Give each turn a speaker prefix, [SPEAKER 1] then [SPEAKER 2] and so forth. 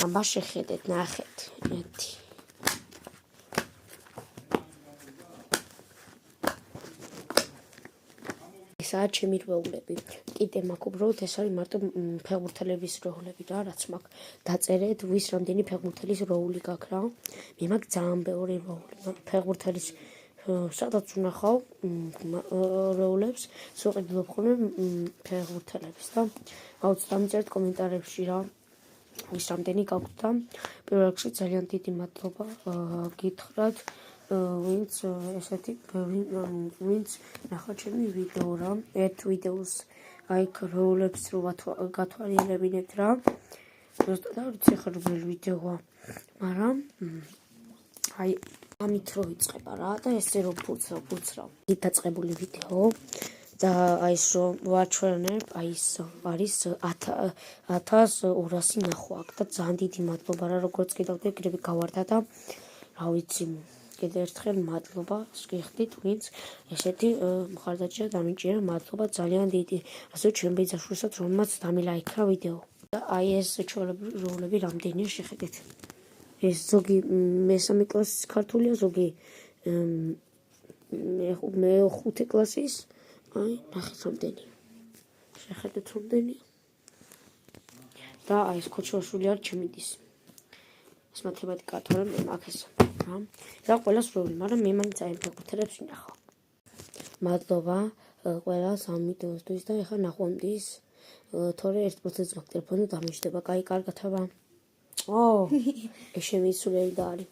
[SPEAKER 1] აბა შეხედეთ, ნახეთ. 1 ესაა ჩემი როულები. კიდე მაქვს უბრალოდ ეს არის მარტო ფეხბურთელების როულები რა, რაც მაქვს. დაწერეთ, ვის რამდენი ფეხბურთელის როული გაქვს რა. მე მაქვს ძალიან ბევრი როული. ფეხბურთელის სადაც ვნახავ როულებს, სუყიდლობ ხოლმე ფეხბურთელების და აუცილებლად დამიწერეთ კომენტარებში რა. ვის რამდენი გაქვთ და პირველ რიგში ძალიან დიდი მადლობა გითხრათ. ვინც ესეთი ვინც ნახა ჩემი ვიდეო რა. ერთ ვიდეოს აი როულებს რო გათვალიერებინებთ რა. ზუსტად არ ვიცი ხარ რომელი ვიდეოა. მაგრამ აი ამით რო იწყება რა და ესე რო ფუცრავ. დაწყებული ვიდეო და აი ეს რო ვაჩვენებ, აი ეს არის 1200 ნახვა აქვს და ძალიან დიდი მადლობა რა, როგორც კიდევ ეგრევე გავარდა და რა ვიცი კიდევ ერთხელ მადლობა გიხდით ვინც ესეთი მხარდაჭერა დამიჭერა, მადლობა ძალიან დიდი. ასე ჩვენ ბიძაშვილსაც რომელმაც დამილაიქა ვიდეო. და აი ეს ჩვეულებრივი როულები რამდენია შეხედეთ. ეს ზოგი მესამე კლასის ქართულია, ზოგი მე-5 კლასის. აი ნახეთ რამდენია. შეხედეთ რამდენია. და აი ეს ქოჩოშვილი არის ჩემი დის. ეს მათემატიკა თორემ მე მაქვს ეს. რა ყველას როული, მაგრამ მე მაინც აი ფეხბურთელებს ვნახავ. მადლობა ყველას ამ ვიდეოსთვის და ეხლა ნახვამდის. თორე 1% მაქვს ტელეფონი დამიჯდება. კარგად აბა. ეს შემისულელი და არის.